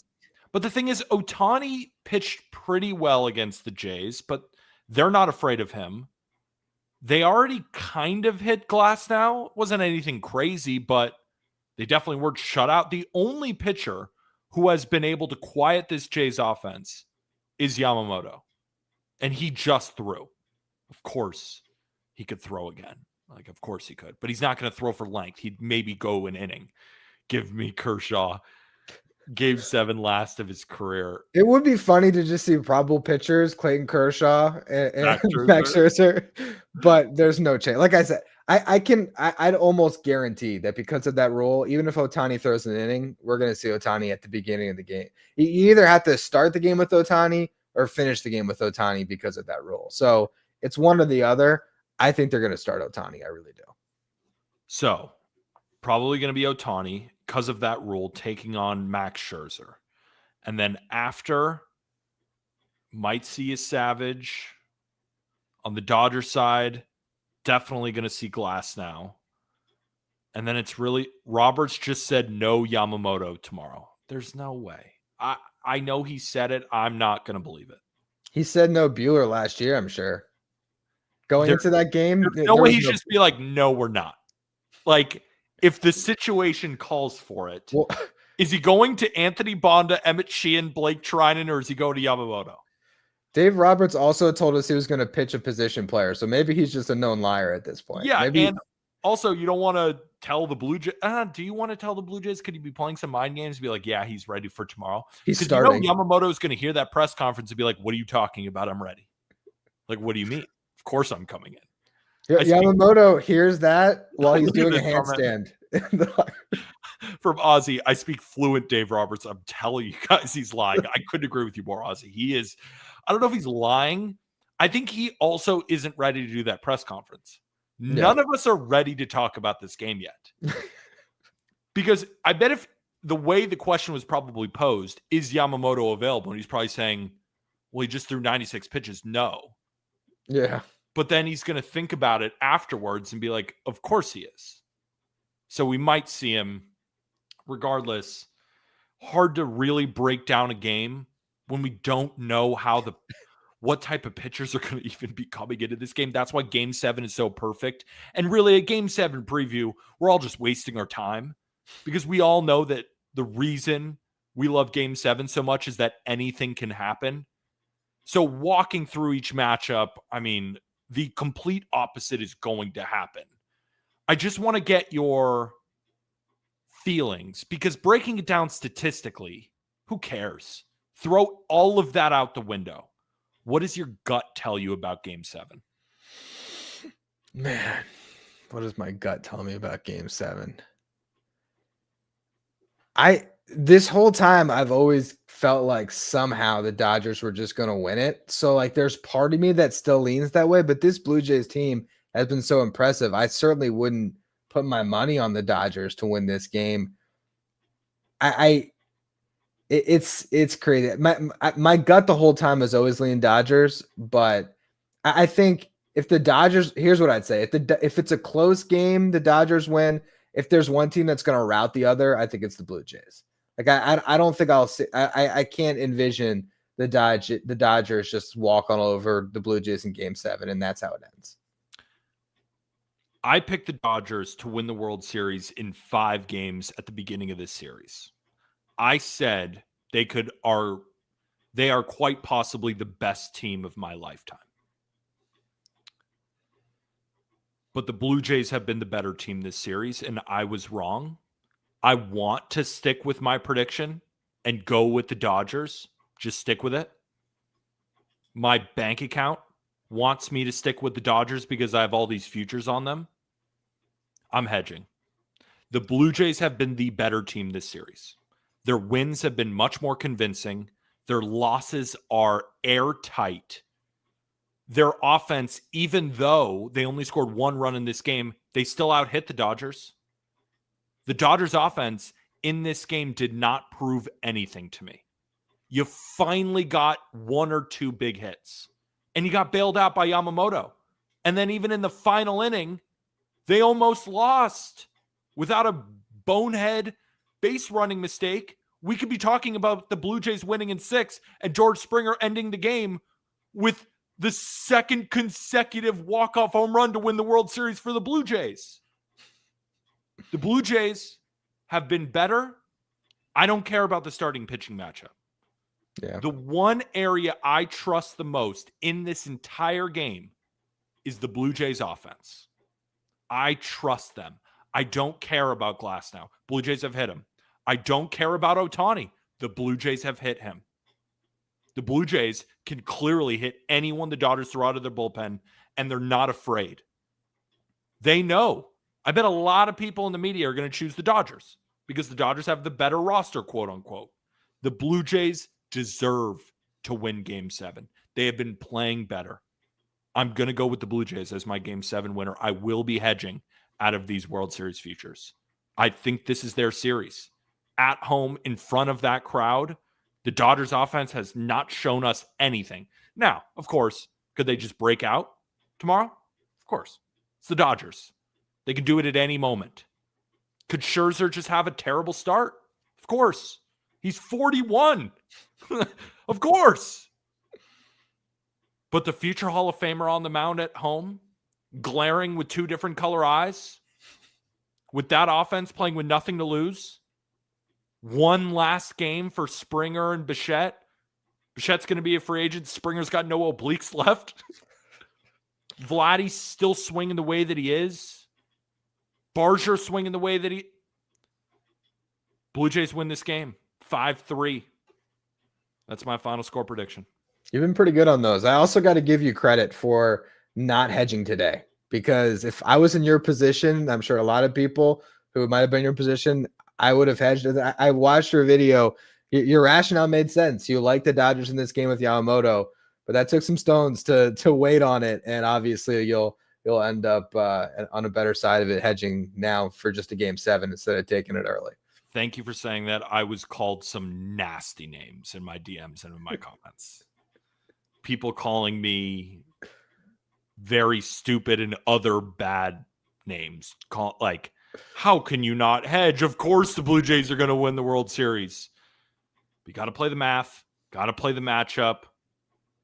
But the thing is, Ohtani pitched pretty well against the Jays, but they're not afraid of him. They already kind of hit glass now. It wasn't anything crazy, but they definitely weren't shut out. The only pitcher who has been able to quiet this Jays offense is Yamamoto. And he just threw. Of course, he could throw again. Like, of course he could. But he's not going to throw for length. He'd maybe go an inning. Give me Kershaw. Game 7 last of his career. It would be funny to just see probable pitchers, Clayton Kershaw and Max Scherzer, but there's no chance. Like I said, I'd almost guarantee that because of that rule, even if Ohtani throws an inning, we're going to see Ohtani at the beginning of the game. You either have to start the game with Ohtani or finish the game with Ohtani because of that rule. So it's one or the other. I think they're going to start Ohtani. I really do. So probably going to be Ohtani because of that rule, taking on Max Scherzer. And then after, might see a Savage. On the Dodgers side, definitely going to see Glass now. And then it's really, Roberts just said no Yamamoto tomorrow. There's no way. I know he said it. I'm not going to believe it. He said no Bueller last year, I'm sure. Going into that game, there's no way he just be like, no, we're not. Like, if the situation calls for it, well, is he going to Anthony Bonda, Emmett Sheehan, Blake Trinan, or is he going to Yamamoto? Dave Roberts also told us he was going to pitch a position player, so maybe he's just a known liar at this point. Yeah, maybe. And also, you don't want to tell the Blue Jays. Do you want to tell the Blue Jays? Could he be playing some mind games? Be like, yeah, he's ready for tomorrow. He's starting. Yamamoto is going to hear that press conference and be like, "What are you talking about? I'm ready." Like, what do you mean? Of course, I'm coming in. Yamamoto hears that while he's doing a handstand. From Ozzy, I speak fluent Dave Roberts. I'm telling you guys, he's lying. I couldn't agree with you more, Ozzy. He is. I don't know if he's lying. I think he also isn't ready to do that press conference. None of us are ready to talk about this game yet. Because I bet if the way the question was probably posed, is Yamamoto available? And he's probably saying, well, he just threw 96 pitches. No. Yeah. But then he's going to think about it afterwards and be like, of course he is. So we might see him regardless. Hard to really break down a game when we don't know what type of pitchers are going to even be coming into this game. That's why Game 7 is so perfect. And really, a Game 7 preview, we're all just wasting our time because we all know that the reason we love Game 7 so much is that anything can happen. So walking through each matchup, I mean, the complete opposite is going to happen. I just want to get your feelings because breaking it down statistically, who cares? Throw all of that out the window. What does your gut tell you about Game 7? Man, what does my gut tell me about Game 7? This whole time, I've always felt like somehow the Dodgers were just going to win it. So, like, there's part of me that still leans that way. But this Blue Jays team has been so impressive. I certainly wouldn't put my money on the Dodgers to win this game. It's crazy. My gut the whole time has always leaned Dodgers, but I think if the Dodgers, here's what I'd say: if it's a close game, the Dodgers win. If there's one team that's going to rout the other, I think it's the Blue Jays. Like I don't think I'll see. I can't envision the Dodgers just walk all over the Blue Jays in Game 7, and that's how it ends. I picked the Dodgers to win the World Series in 5 games at the beginning of this series. I said they are quite possibly the best team of my lifetime. But the Blue Jays have been the better team this series, and I was wrong. I want to stick with my prediction and go with the Dodgers. Just stick with it. My bank account wants me to stick with the Dodgers because I have all these futures on them. I'm hedging. The Blue Jays have been the better team this series. Their wins have been much more convincing. Their losses are airtight. Their offense, even though they only scored 1 run in this game, they still out-hit the Dodgers. The Dodgers offense in this game did not prove anything to me. You finally got 1 or 2 big hits, and you got bailed out by Yamamoto. And then even in the final inning, they almost lost. without a bonehead base running mistake, we could be talking about the Blue Jays winning in 6 and George Springer ending the game with the second consecutive walk-off home run to win the World Series for the Blue Jays. The Blue Jays have been better. I don't care about the starting pitching matchup. Yeah. The one area I trust the most in this entire game is the Blue Jays offense. I trust them. I don't care about Glasnow. Blue Jays have hit him. I don't care about Ohtani. The Blue Jays have hit him. The Blue Jays can clearly hit anyone the Dodgers throw out of their bullpen, and they're not afraid. They know. I bet a lot of people in the media are going to choose the Dodgers because the Dodgers have the better roster, quote unquote. The Blue Jays deserve to win Game 7. They have been playing better. I'm going to go with the Blue Jays as my Game 7 winner. I will be hedging out of these World Series futures. I think this is their series. At home, in front of that crowd, the Dodgers offense has not shown us anything. Now, of course, could they just break out tomorrow? Of course. It's the Dodgers. They could do it at any moment. Could Scherzer just have a terrible start? Of course. He's 41. Of course. But the future Hall of Famer on the mound at home, glaring with 2 different color eyes, with that offense playing with nothing to lose, one last game for Springer and Bichette. Bichette's going to be a free agent. Springer's got no obliques left. Vladdy's still swinging the way that he is. Barger swinging the way that he... Blue Jays win this game. 5-3. That's my final score prediction. You've been pretty good on those. I also got to give you credit for not hedging today, because if I was in your position, I'm sure a lot of people who might have been in your position, I would have hedged. I watched your video. Your rationale made sense. You like the Dodgers in this game with Yamamoto, but that took some stones to wait on it. And obviously you'll end up on a better side of it hedging now for just a Game 7 instead of taking it early. Thank you for saying that. I was called some nasty names in my DMs and in my comments. People calling me very stupid and other bad names. Like, how can you not hedge? Of course the Blue Jays are going to win the World Series. We got to play the math. Got to play the matchup.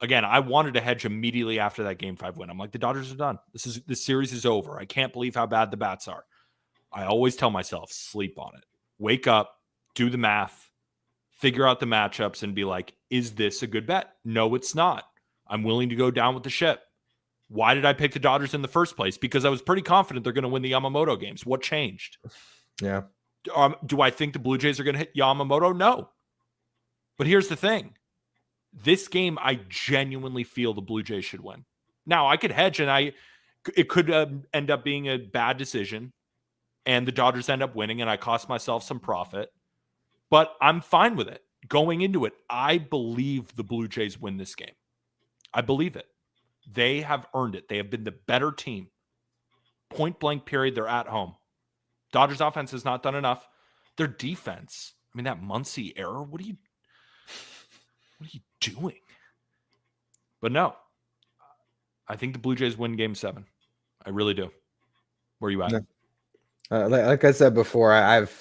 Again, I wanted to hedge immediately after that Game 5 win. I'm like, the Dodgers are done. This series is over. I can't believe how bad the bats are. I always tell myself, sleep on it. Wake up, do the math, figure out the matchups, and be like, is this a good bet? No, it's not. I'm willing to go down with the ship. Why did I pick the Dodgers in the first place? Because I was pretty confident they're going to win the Yamamoto games. What changed? Yeah. Do I think the Blue Jays are going to hit Yamamoto? No. But here's the thing. This game, I genuinely feel the Blue Jays should win. Now, I could hedge, and it could end up being a bad decision, and the Dodgers end up winning, and I cost myself some profit. But I'm fine with it. Going into it, I believe the Blue Jays win this game. I believe it. They have earned it. They have been the better team. Point blank period, they're at home. Dodgers offense has not done enough. Their defense, I mean, that Muncy error, what are you doing? But no, I think the Blue Jays win Game 7. I really do. Where are you at? Like I said before,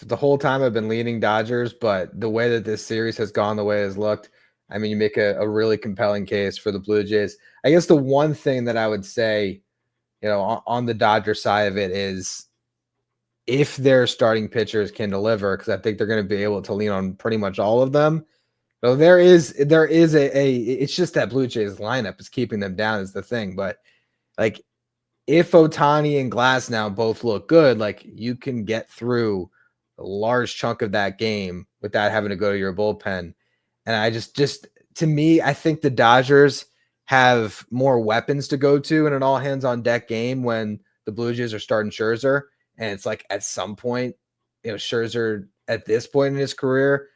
the whole time I've been leaning Dodgers, but the way that this series has gone, the way it has looked, I mean, you make a really compelling case for the Blue Jays. I guess the one thing that I would say, on the Dodger side of it is if their starting pitchers can deliver, because I think they're going to be able to lean on pretty much all of them. So there is it's just that Blue Jays lineup is keeping them down is the thing. But like, if Ohtani and Glasnow both look good, like, you can get through a large chunk of that game without having to go to your bullpen. And I just to me, I think the Dodgers have more weapons to go to in an all hands on deck game when the Blue Jays are starting Scherzer. And it's like, at some point, Scherzer at this point in his career,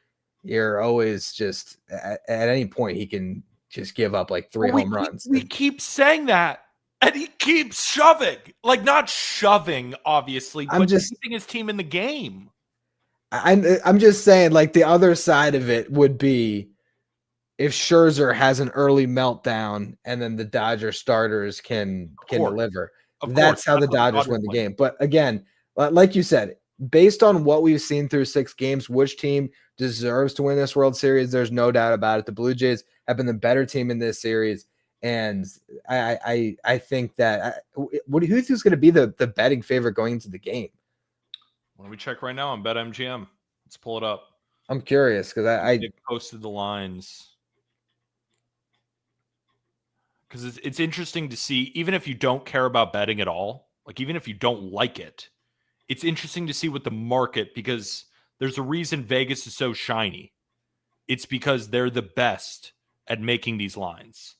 you're always just at any point he can just give up like 3 home runs. We keep saying that. And he keeps shoving. Like, not shoving, obviously, but just keeping his team in the game. I'm just saying, like, the other side of it would be if Scherzer has an early meltdown and then the Dodger starters can deliver. That's how the Dodgers win the game. But again, like you said, based on what we've seen through 6 games, which team deserves to win this World Series? There's no doubt about it. The Blue Jays have been the better team in this series. And I think that who's going to be the betting favorite going into the game? Why don't we check right now on BetMGM? Let's pull it up. I'm curious because I posted the lines. Because it's interesting to see, even if you don't care about betting at all, like even if you don't like it, it's interesting to see what the market, because there's a reason Vegas is so shiny. It's because they're the best at making these lines.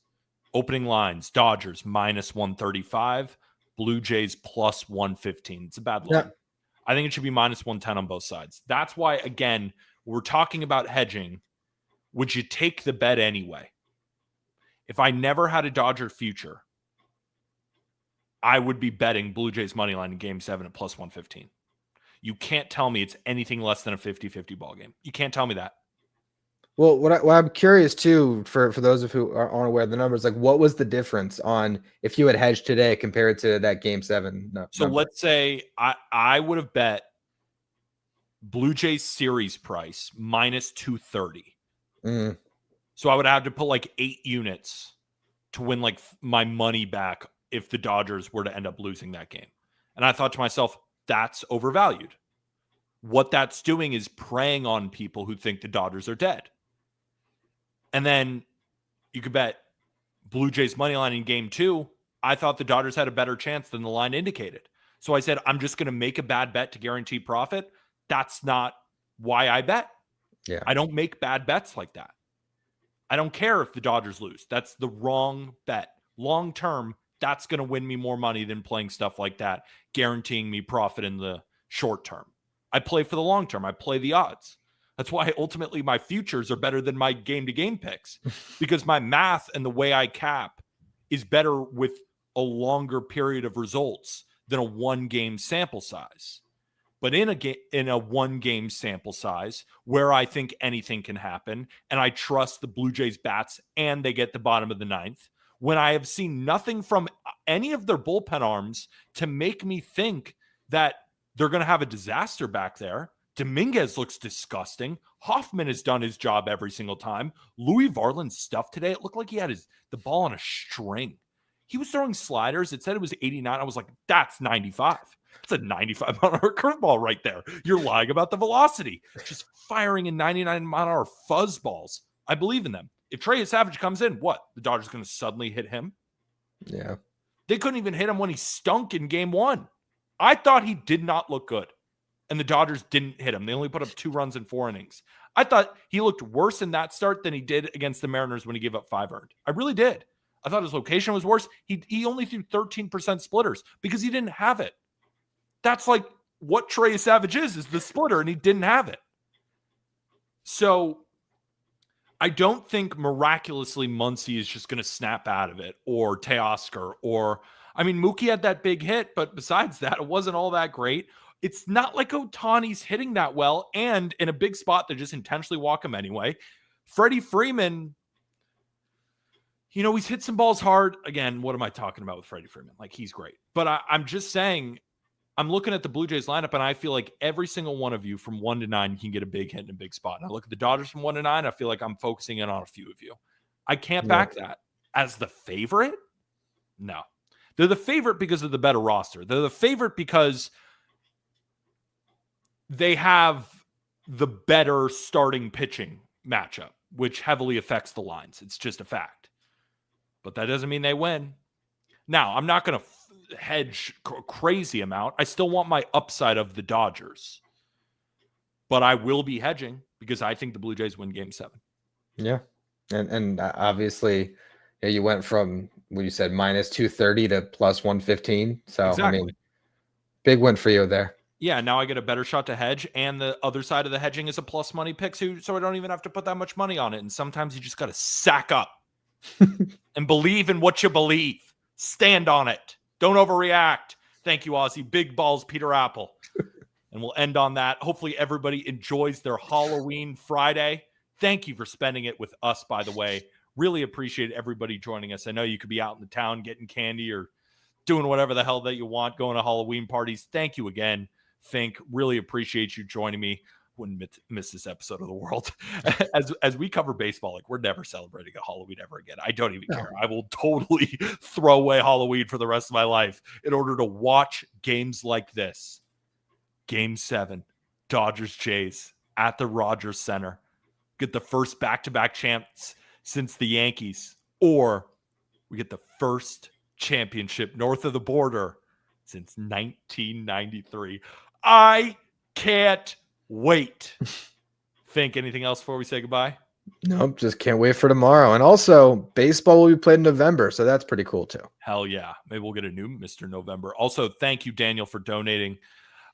Opening lines, Dodgers minus 135, Blue Jays plus 115. It's a bad line. Yeah. I think it should be minus 110 on both sides. That's why, again, we're talking about hedging. Would you take the bet anyway? If I never had a Dodger future, I would be betting Blue Jays money line in Game 7 at plus 115. You can't tell me it's anything less than a 50-50 ball game. You can't tell me that. Well, what I'm curious too, for those of who aren't aware of the numbers, like what was the difference on if you had hedged today compared to that Game 7 So number? Let's say I would have bet Blue Jays series price minus 230. Mm. So I would have to put like 8 units to win like my money back if the Dodgers were to end up losing that game. And I thought to myself, that's overvalued. What that's doing is preying on people who think the Dodgers are dead. And then you could bet Blue Jays money line in Game 2. I thought the Dodgers had a better chance than the line indicated. So I said, I'm just going to make a bad bet to guarantee profit. That's not why I bet. Yeah. I don't make bad bets like that. I don't care if the Dodgers lose. That's the wrong bet. Long term, that's going to win me more money than playing stuff like that, guaranteeing me profit in the short term. I play for the long term. I play the odds. That's why ultimately my futures are better than my game-to-game picks, because my math and the way I cap is better with a longer period of results than a one-game sample size. But in a one-game sample size where I think anything can happen, and I trust the Blue Jays bats and they get the bottom of the ninth, when I have seen nothing from any of their bullpen arms to make me think that they're going to have a disaster back there. Dominguez looks disgusting. Hoffman has done his job every single time. Louis Varland's stuff today, it looked like he had the ball on a string. He was throwing sliders. It said it was 89. I was like, that's 95. It's a 95-mile-an-hour curveball right there. You're lying about the velocity. Just firing in 99-mile-an-hour fuzzballs. I believe in them. If Trey Savage comes in, what? The Dodgers going to suddenly hit him? Yeah. They couldn't even hit him when he stunk in Game 1. I thought he did not look good. And the Dodgers didn't hit him. They only put up 2 runs in 4 innings. I thought he looked worse in that start than he did against the Mariners when he gave up 5 earned. I really did. I thought his location was worse. He only threw 13% splitters because he didn't have it. That's like what Trey Savage is the splitter, and he didn't have it. So I don't think miraculously Muncy is just going to snap out of it, or Teoscar, or, I mean, Mookie had that big hit, but besides that, it wasn't all that great. It's not like Ohtani's hitting that well, and in a big spot, they just intentionally walk him anyway. Freddie Freeman, you know, he's hit some balls hard. Again, what am I talking about with Freddie Freeman? Like, he's great. But I'm just saying, I'm looking at the Blue Jays lineup, and I feel like every single one of you from 1 to 9 can get a big hit in a big spot. And I look at the Dodgers from 1 to 9, I feel like I'm focusing in on a few of you. I can't back that. As the favorite? No. They're the favorite because of the better roster. They're the favorite because they have the better starting pitching matchup, which heavily affects the lines. It's just a fact. But that doesn't mean they win. Now, I'm not going to hedge a crazy amount. I still want my upside of the Dodgers. But I will be hedging because I think the Blue Jays win Game 7. Yeah. And obviously, yeah, you went from what you said, minus 230 to plus 115. So, exactly. I mean, big win for you there. Yeah, now I get a better shot to hedge, and the other side of the hedging is a plus money pick, so I don't even have to put that much money on it. And sometimes you just got to sack up and believe in what you believe. Stand on it. Don't overreact. Thank you, Ozzy. Big balls, Peter Apple. And we'll end on that. Hopefully everybody enjoys their Halloween Friday. Thank you for spending it with us, by the way. Really appreciate everybody joining us. I know you could be out in the town getting candy or doing whatever the hell that you want, going to Halloween parties. Thank you again Fink, really appreciate you joining me. Wouldn't miss this episode of the world. As we cover baseball, like we're never celebrating a Halloween ever again. I don't even care. I will totally throw away Halloween for the rest of my life in order to watch games like this. Game 7, Dodgers Jays at the Rogers Center. Get the first back-to-back champs since the Yankees, or we get the first championship north of the border since 1993. I can't wait. Think anything else before we say goodbye? Nope, just can't wait for tomorrow. And also, baseball will be played in November, so that's pretty cool too. Hell yeah. Maybe we'll get a new Mr. November. Also, thank you, Daniel, for donating.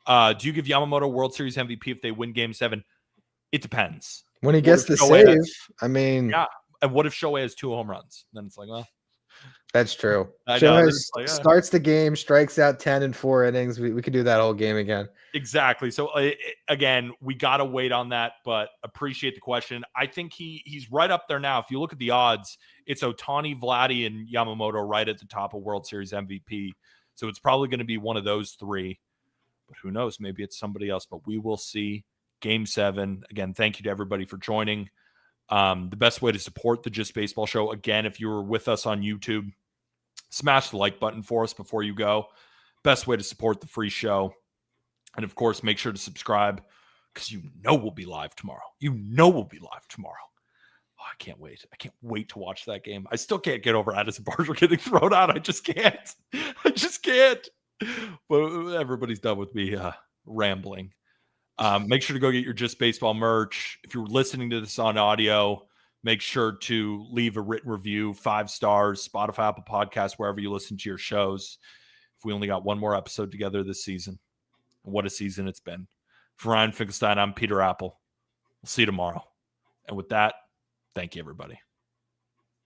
Do you give Yamamoto World Series MVP if they win Game 7? It depends. When he gets the save, I mean... Yeah. And what if Shohei has 2 home runs? Then it's like, well... That's true. Shohei starts the game, strikes out 10 in 4 innings. We could do that whole game again. Exactly. So, again, we got to wait on that, but appreciate the question. I think he's right up there now. If you look at the odds, it's Ohtani, Vladdy, and Yamamoto right at the top of World Series MVP. So it's probably going to be one of those 3. But who knows? Maybe it's somebody else. But we will see. Game 7. Again, thank you to everybody for joining. The best way to support the Just Baseball Show, again, if you were with us on YouTube, smash the like button for us before you go. Best way to support the free show. And, of course, make sure to subscribe because we'll be live tomorrow. We'll be live tomorrow. Oh, I can't wait. I can't wait to watch that game. I still can't get over Addison Barger getting thrown out. I just can't. But everybody's done with me rambling. Make sure to go get your Just Baseball merch. If you're listening to this on audio, make sure to leave a written review, 5 stars, Spotify, Apple Podcasts, wherever you listen to your shows. If we only got one more episode together this season, what a season it's been. For Ryan Finkelstein, I'm Peter Apple. We'll see you tomorrow. And with that, thank you, everybody.